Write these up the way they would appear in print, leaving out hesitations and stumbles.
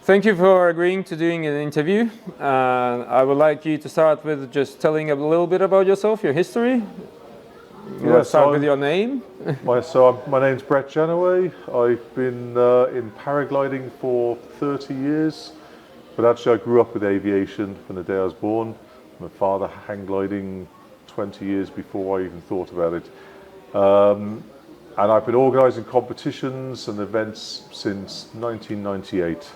Thank you for agreeing to doing an interview. I would like you to start with just telling a little bit about yourself, your history. Let's start with your name. My name's Brett Janaway. I've been in paragliding for 30 years, but actually I grew up with aviation from the day I was born. My father hang gliding 20 years before I even thought about it. And I've been organising competitions and events since 1998.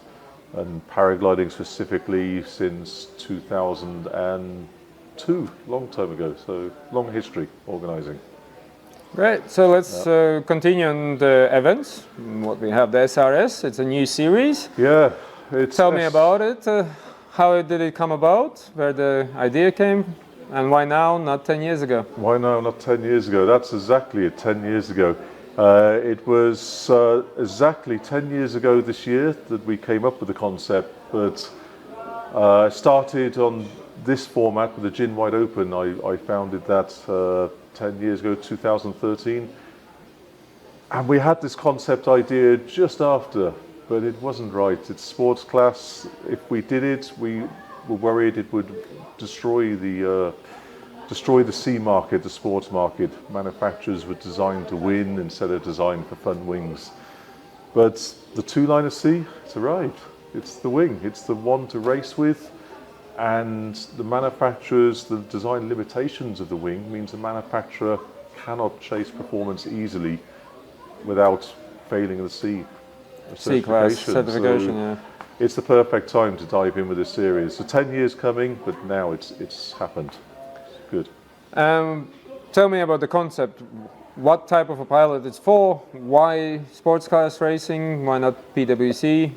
And paragliding specifically since 2002, long time ago, so long history organising. Great, so let's continue on the events. What we have, the SRS, it's a new series. Yeah. Tell me about it, how did it come about, where the idea came, and why now, not 10 years ago? Why now, not 10 years ago? That's exactly it, 10 years ago. It was exactly 10 years ago this year that we came up with the concept, but I started on this format with the Gin Wide Open. I founded that 10 years ago, 2013. And we had this concept idea just after, but it wasn't right. It's sports class. If we did it, we were worried it would destroy the C market, the sports market. Manufacturers were designed to win instead of designed for fun wings. But the two-liner C, it's arrived. It's the wing. It's the one to race with. And the manufacturers, the design limitations of the wing means the manufacturer cannot chase performance easily without failing the C class certification. So it's the perfect time to dive in with this series. So 10 years coming, but now it's happened. Good. Tell me about the concept. What type of a pilot it's for? Why sports class racing? Why not PWC?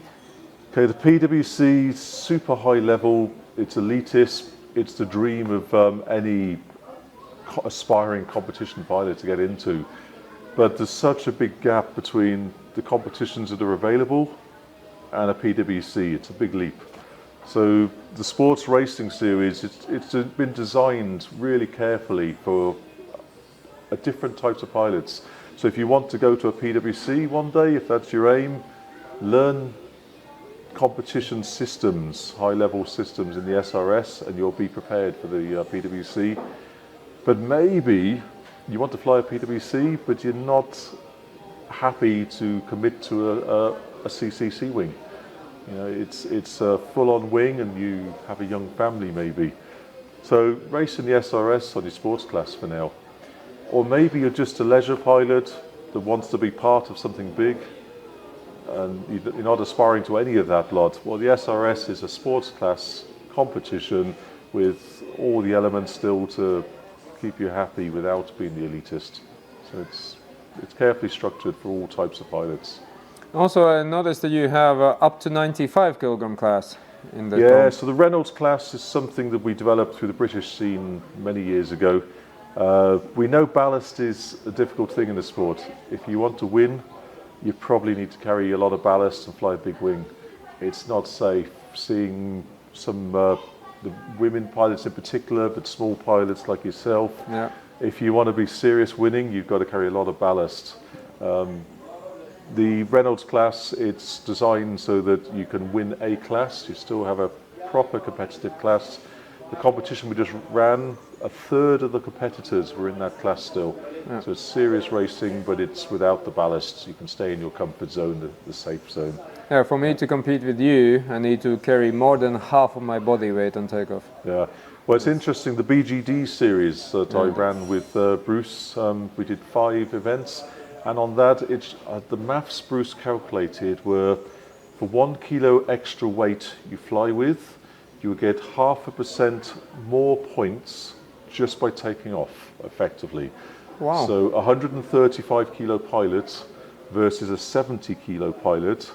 Okay, the PWC, super high level. It's elitist. It's the dream of any aspiring competition pilot to get into. But there's such a big gap between the competitions that are available and a PWC. It's a big leap. So the sports racing series, it's been designed really carefully for different types of pilots. So if you want to go to a PWC one day, if that's your aim, learn competition systems, high-level systems in the SRS, and you'll be prepared for the PWC. But maybe you want to fly a PWC, but you're not happy to commit to a CCC wing. You know, it's a full-on wing and you have a young family maybe. So race in the SRS on your sports class for now. Or maybe you're just a leisure pilot that wants to be part of something big and you're not aspiring to any of that lot. Well, the SRS is a sports class competition with all the elements still to keep you happy without being the elitist. So it's carefully structured for all types of pilots. Also, I noticed that you have up to 95 kilogram class in the Yeah, so the Reynolds class is something that we developed through the British scene many years ago. We know ballast is a difficult thing in the sport. If you want to win, you probably need to carry a lot of ballast and fly a big wing. It's not safe. Seeing some the women pilots in particular, but small pilots like yourself, if you want to be serious winning, you've got to carry a lot of ballast. The Reynolds class, it's designed so that you can win a class. You still have a proper competitive class. The competition we just ran, a third of the competitors were in that class still. So it's serious racing, but it's without the ballast. You can stay in your comfort zone, the safe zone. Yeah, for me to compete with you, I need to carry more than half of my body weight on takeoff. Yeah. Well, it's interesting, the BGD series that I ran with Bruce, we did 5 events. And on that, the maths Bruce calculated were for 1 kilo extra weight you fly with, you would get 0.5% more points just by taking off, effectively. Wow. So 135 kilo pilot versus a 70 kilo pilot,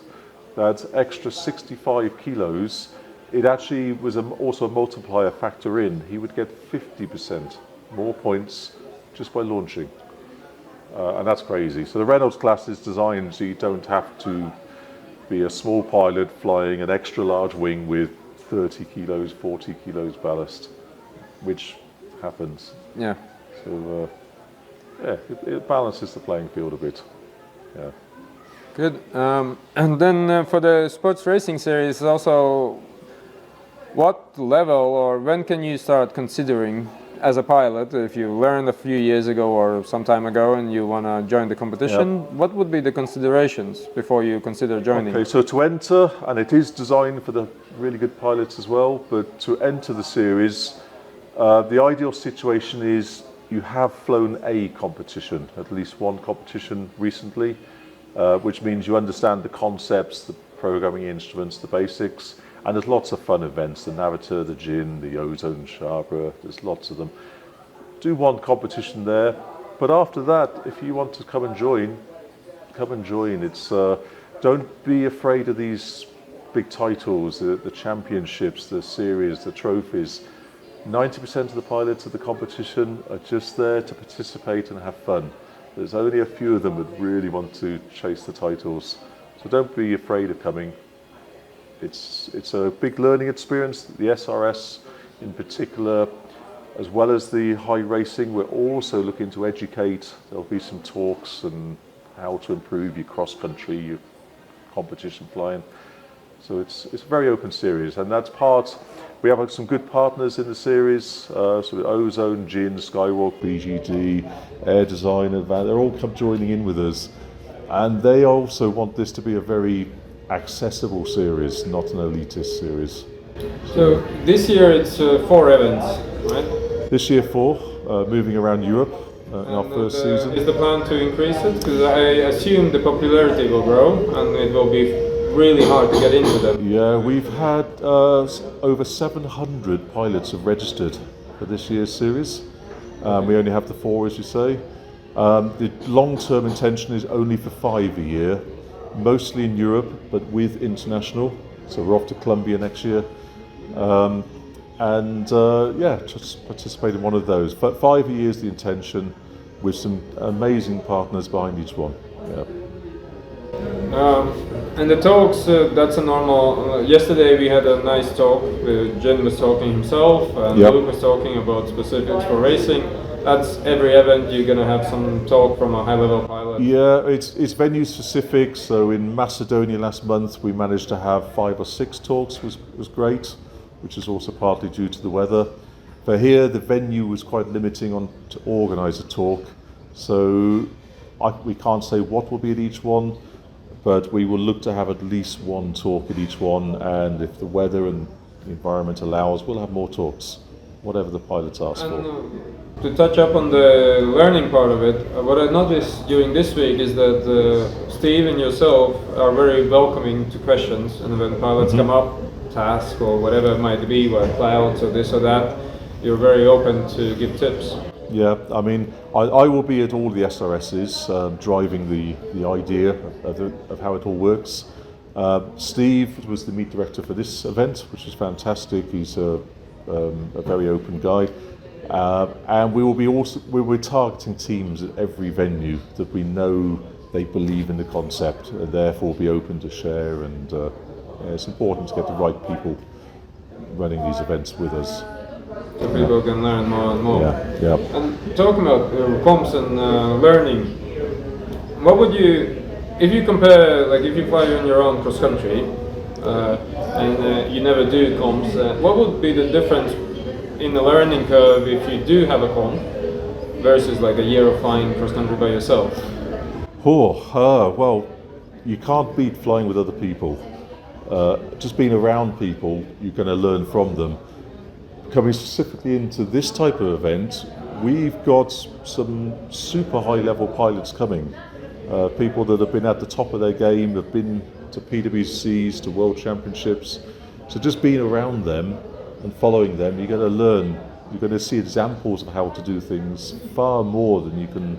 that's extra 65 kilos. It actually was also a multiplier factor in. He would get 50% more points just by launching. And that's crazy. So the Reynolds class is designed so you don't have to be a small pilot flying an extra large wing with 30 kilos, 40 kilos ballast, which happens. Yeah. So it balances the playing field a bit. Yeah. Good. And then for the sports racing series, also, what level or when can you start considering as a pilot, if you learned a few years ago or some time ago and you want to join the competition, what would be the considerations before you consider joining? Okay, so to enter, and it is designed for the really good pilots as well, but to enter the series, the ideal situation is you have flown a competition, at least one competition recently, which means you understand the concepts, the programming instruments, the basics, and there's lots of fun events, the Navitor, the Gin, the Ozone Sharper, there's lots of them. Do one competition there, but after that, if you want to come and join, come and join. It's don't be afraid of these big titles, the championships, the series, the trophies. 90% of the pilots of the competition are just there to participate and have fun. There's only a few of them that really want to chase the titles. So don't be afraid of coming. It's a big learning experience. The SRS in particular, as well as the high racing, we're also looking to educate. There'll be some talks on how to improve your cross-country, your competition flying. So it's a very open series, and that's part. We have some good partners in the series, so Ozone, Gin, Skywalk, BGD, Air Designer, they're all joining in with us, and they also want this to be a very accessible series, not an elitist series. So this year it's 4 events, right? This year 4, moving around Europe in our first season. Is the plan to increase it? Because I assume the popularity will grow and it will be really hard to get into them. Yeah, we've had over 700 pilots have registered for this year's series. We only have the 4, as you say. The long-term intention is only for 5 a year, mostly in Europe, but with international. So we're off to Colombia next year. Just participate in one of those. But 5 a year is the intention, with some amazing partners behind each one. Yeah. And the talks, that's a normal. Yesterday we had a nice talk. Jen was talking himself, and Luke was talking about specifics for racing. That's every event you're going to have some talk from a high-level pilot. Yeah, it's venue specific. So in Macedonia last month, we managed to have 5 or 6 talks. Was great, which is also partly due to the weather. For here, the venue was quite limiting to organise a talk. So we can't say what will be at each one, but we will look to have at least one talk at each one. And if the weather and the environment allows, we'll have more talks, whatever the pilots ask for. To touch up on the learning part of it, what I noticed during this week is that Steve and yourself are very welcoming to questions, and when pilots come up, task or whatever it might be, like clouds or this or that, you're very open to give tips. Yeah, I mean, I will be at all the SRSs, driving the idea of how it all works. Steve was the meet director for this event, which is fantastic. He's a very open guy. And we will be targeting teams at every venue that we know they believe in the concept, and therefore be open to share. And it's important to get the right people running these events with us. So people can learn more and more. Yeah. And talking about comps and learning, what would you, if you compare, like if you fly on your own cross country and you never do comps, what would be the difference in the learning curve if you do have a comp versus like a year of flying cross country by yourself? Well, you can't beat flying with other people. Just being around people, you're going to learn from them. Coming specifically into this type of event, we've got some super high level pilots coming. People that have been at the top of their game, have been to PWCs, to World Championships. So just being around them and following them, you're going to learn. You're going to see examples of how to do things far more than you can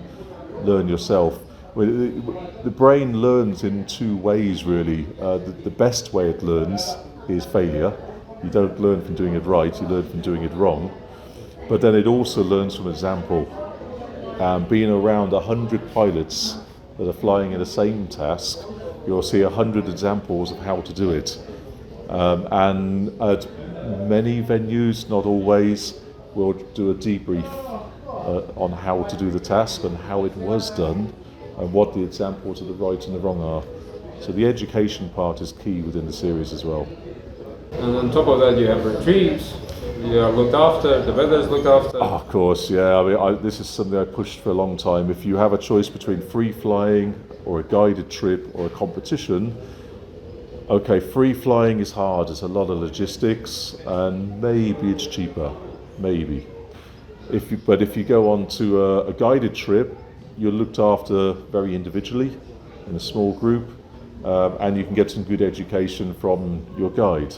learn yourself. The brain learns in 2 ways, really. The best way it learns is failure. You don't learn from doing it right, you learn from doing it wrong. But then it also learns from example. Being around 100 pilots that are flying in the same task, you'll see 100 examples of how to do it. And at many venues, not always, we'll do a debrief on how to do the task and how it was done and what the examples of the right and the wrong are. So the education part is key within the series as well. And on top of that, you have retreats. You are looked after. The weather is looked after. Oh, of course, yeah. I mean, this is something I pushed for a long time. If you have a choice between free flying or a guided trip or a competition, okay, free flying is hard. It's a lot of logistics, and maybe it's cheaper, maybe. But if you go on to a guided trip, you're looked after very individually in a small group, and you can get some good education from your guide.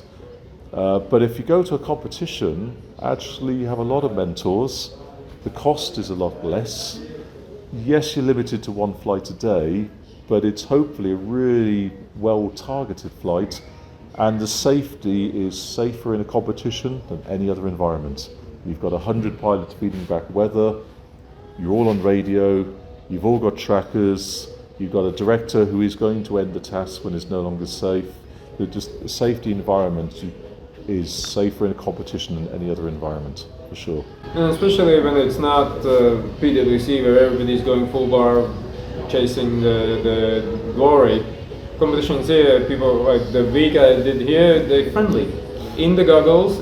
But if you go to a competition, actually you have a lot of mentors. The cost is a lot less. Yes, you're limited to one flight a day, but it's hopefully a really well-targeted flight, and the safety is safer in a competition than any other environment. You've got 100 pilots feeding back weather, you're all on radio, you've all got trackers, you've got a director who is going to end the task when it's no longer safe. The safety environment is safer in a competition than any other environment, for sure. And especially when it's not PwC where everybody's going full bar, chasing the glory. Competitions here, people like the week I did here, they're friendly. In the goggles,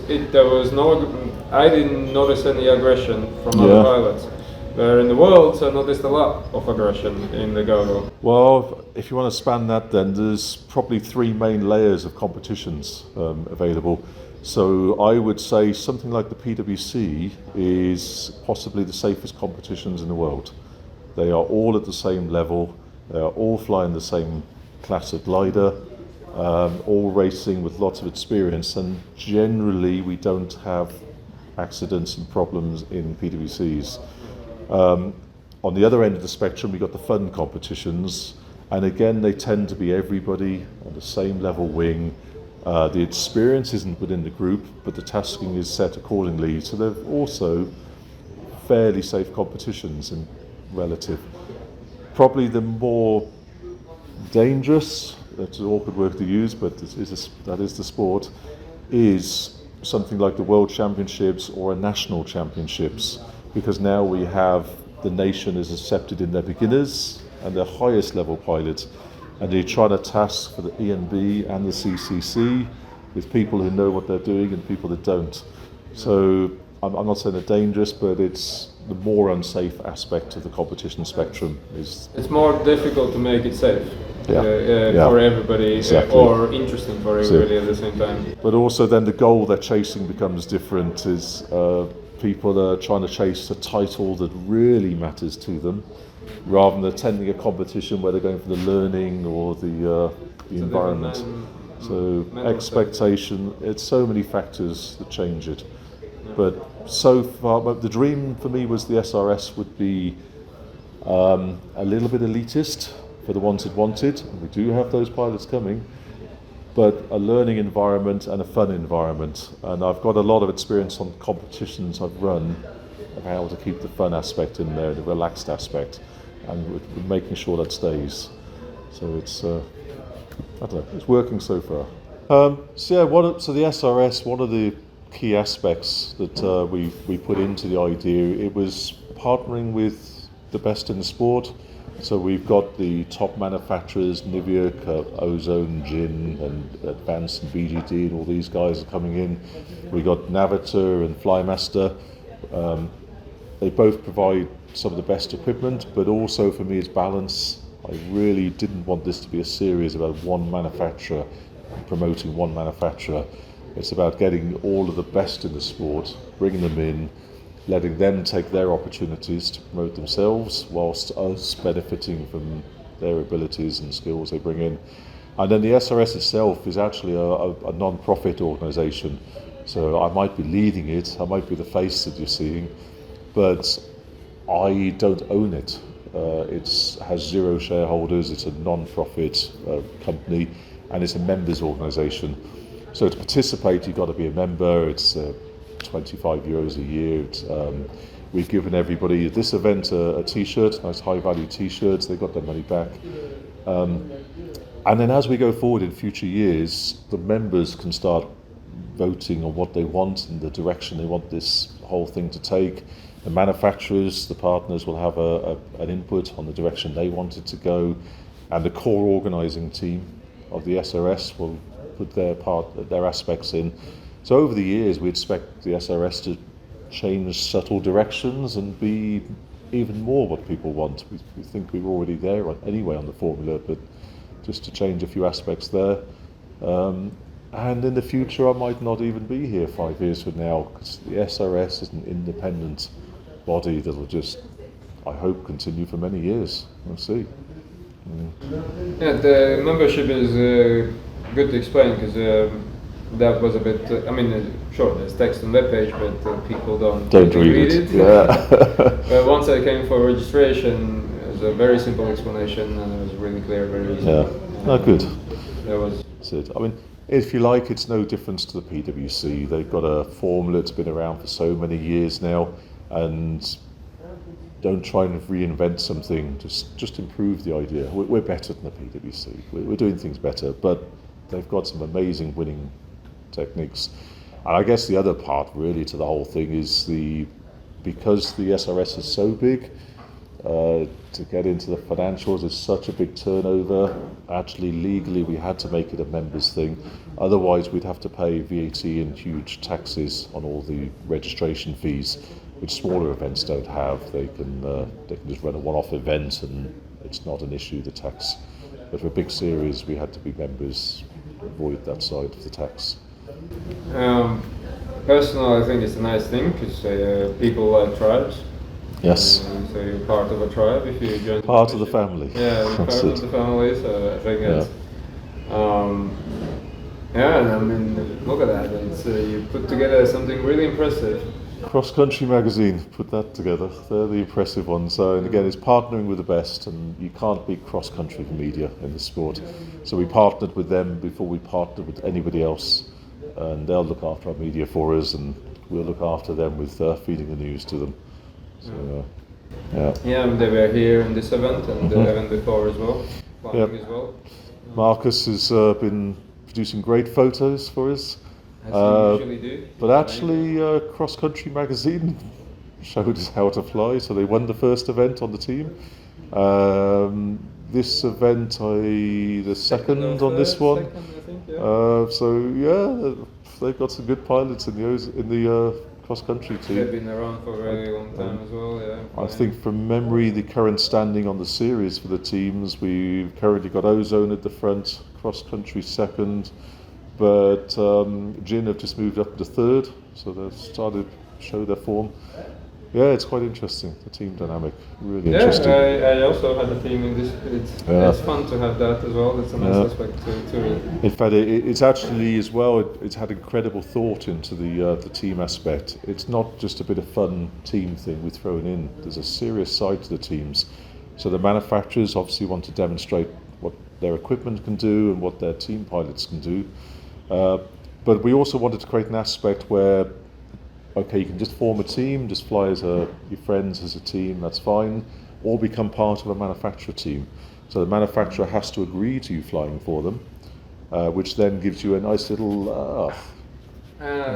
I didn't notice any aggression from other pilots. Where in the world, I noticed a lot of aggression in the goggle. Well, if you want to span that, then there's probably 3 main layers of competitions available. So I would say something like the PwC is possibly the safest competitions in the world. They are all at the same level, they are all flying the same class of glider, all racing with lots of experience, and generally we don't have accidents and problems in PwCs. On the other end of the spectrum, we've got the fun competitions, and again they tend to be everybody on the same level wing. The experience isn't within the group, but the tasking is set accordingly, so they're also fairly safe competitions in relative. Probably the more dangerous, that's an awkward word to use, but that is the sport, is something like the World Championships or a national championships, because now we have the nation is accepted in their beginners and their highest level pilots, and you're trying to task for the ENB and the CCC with people who know what they're doing and people that don't. So I'm not saying they're dangerous, but it's the more unsafe aspect of the competition spectrum. It's more difficult to make it safe for everybody, exactly. Or interesting for everybody at the same time. But also then the goal they're chasing becomes different, is people are trying to chase a title that really matters to them, rather than attending a competition where they're going for the learning or the environment. So expectation, it's so many factors that change it. But so far, the dream for me was the SRS would be a little bit elitist for the ones that wanted, and we do have those pilots coming, but a learning environment and a fun environment. And I've got a lot of experience on competitions I've run of how to keep the fun aspect in there, the relaxed aspect, and we're making sure that stays. So it's, I don't know, it's working so far. So the SRS, one of the key aspects that we put into the idea, it was partnering with the best in the sport. So we've got the top manufacturers, Nivea, Ozone, Gin, and Advanced and BGD, and all these guys are coming in. We got Naviter and Flymaster. They both provide some of the best equipment, but also for me it's balance. I really didn't want this to be a series about one manufacturer, promoting one manufacturer. It's about getting all of the best in the sport, bringing them in, letting them take their opportunities to promote themselves, whilst us benefiting from their abilities and skills they bring in. And then the SRS itself is actually a non-profit organisation. So I might be leading it, I might be the face that you're seeing, but I don't own it. It has 0 shareholders, it's a non-profit company, and it's a members organisation. So to participate, you've got to be a member. It's €25 a year. We've given everybody at this event a t-shirt, nice high-value t-shirts. They got their money back. And then as we go forward in future years, the members can start voting on what they want and the direction they want this whole thing to take. The manufacturers, the partners will have an input on the direction they want it to go. and the core organising team of the SRS will put their aspects in. So over the years, we expect the SRS to change subtle directions and be even more what people want. We think we're already there anyway on the formula, but just to change a few aspects there. And in the future, I might not even be here 5 years from now, because the SRS is an independent body that will just, I hope, continue for many years. We'll see. Yeah, the membership is good to explain, because that was a bit, sure, there's text on that page, but people don't read it. Yeah. But once I came for registration, it was a very simple explanation, and it was really clear, very easy. Yeah, good. That's it. If you like, it's no difference to the PwC. They've got a formula that's been around for so many years now, and don't try and reinvent something. Just improve the idea. We're better than the PwC. We're doing things better, but they've got some amazing winning techniques. And I guess the other part really to the whole thing is because the SRS is so big, to get into the financials is such a big turnover. Actually, legally, we had to make it a members thing. Otherwise, we'd have to pay VAT and huge taxes on all the registration fees, which smaller events don't have. They can just run a one-off event, and it's not an issue, the tax. But for a big series, we had to be members, avoid that side of the tax. Personally, I think it's a nice thing, because people like tribes. Yes. So you're part of a tribe if you join. Part of the family. Yeah, you're part of the family. So I think it's. Look at that. It's, you put together something really impressive. Cross Country magazine put that together. They're the impressive ones. And again, it's partnering with the best, and you can't beat cross country media in the sport. So we partnered with them before we partnered with anybody else, and they'll look after our media for us, and we'll look after them with feeding the news to them. So, they were here in this event and the event before as well. As well. Marcus has been producing great photos for us. As you usually do. But actually, Cross Country magazine showed us how to fly, so they won the first event on the team. This event, the second on this one. They've got some good pilots in the cross country team. They've been around for a very long time as well. Yeah. I think from memory, the current standing on the series for the teams, we've currently got Ozone at the front, cross country second, but Gin have just moved up to third, so they've started to show their form. Yeah, it's quite interesting, the team dynamic, really interesting. I also had a team in this. It's fun to have that as well. That's a nice aspect to it. In fact, it's actually as well, it's had incredible thought into the team aspect. It's not just a bit of fun team thing we're throwing in. There's a serious side to the teams. So the manufacturers obviously want to demonstrate what their equipment can do and what their team pilots can do. But we also wanted to create an aspect where okay, you can just form a team, just fly as your friends as a team, that's fine, or become part of a manufacturer team. So the manufacturer has to agree to you flying for them, which then gives you a nice little,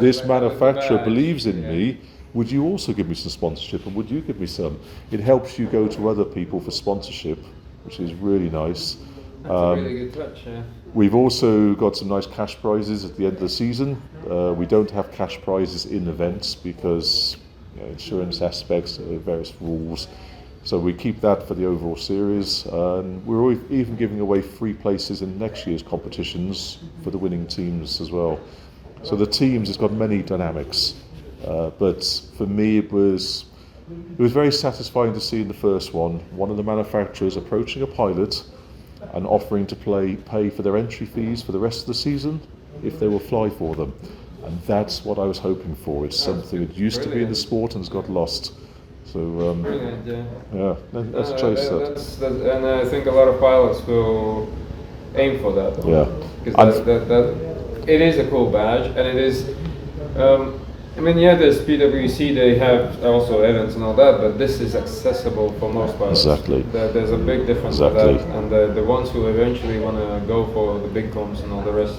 this manufacturer believes in me, would you also give me some sponsorship, and would you give me some? It helps you go to other people for sponsorship, which is really nice. That's a really good touch, yeah. We've also got some nice cash prizes at the end of the season. We don't have cash prizes in events because insurance aspects, various rules. So we keep that for the overall series. And we're even giving away free places in next year's competitions for the winning teams as well. So the teams has got many dynamics. But for me, it was very satisfying to see in the first one of the manufacturers approaching a pilot and offering to pay for their entry fees for the rest of the season if they will fly for them. And that's what I was hoping for. It's something that used to be in the sport and has got lost. So brilliant, yeah, let's chase that. And I think a lot of pilots will aim for that. Yeah. Because it is a cool badge, and it is there's PwC, they have also events and all that, but this is accessible for most pilots. Exactly. There's a big difference with that, and the ones who eventually want to go for the big comps and all the rest,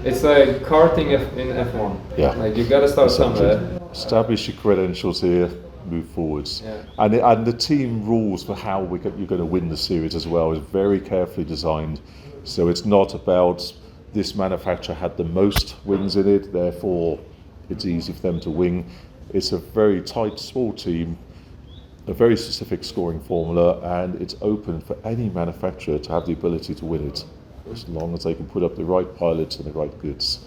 it's like karting in F1. Yeah. Like you got to start somewhere. Establish your credentials here, move forwards. Yeah. And the team rules for how you're going to win the series as well is very carefully designed. So it's not about this manufacturer had the most wins in it, therefore it's easy for them to win. It's a very tight, small team, a very specific scoring formula, and it's open for any manufacturer to have the ability to win it, as long as they can put up the right pilots and the right goods.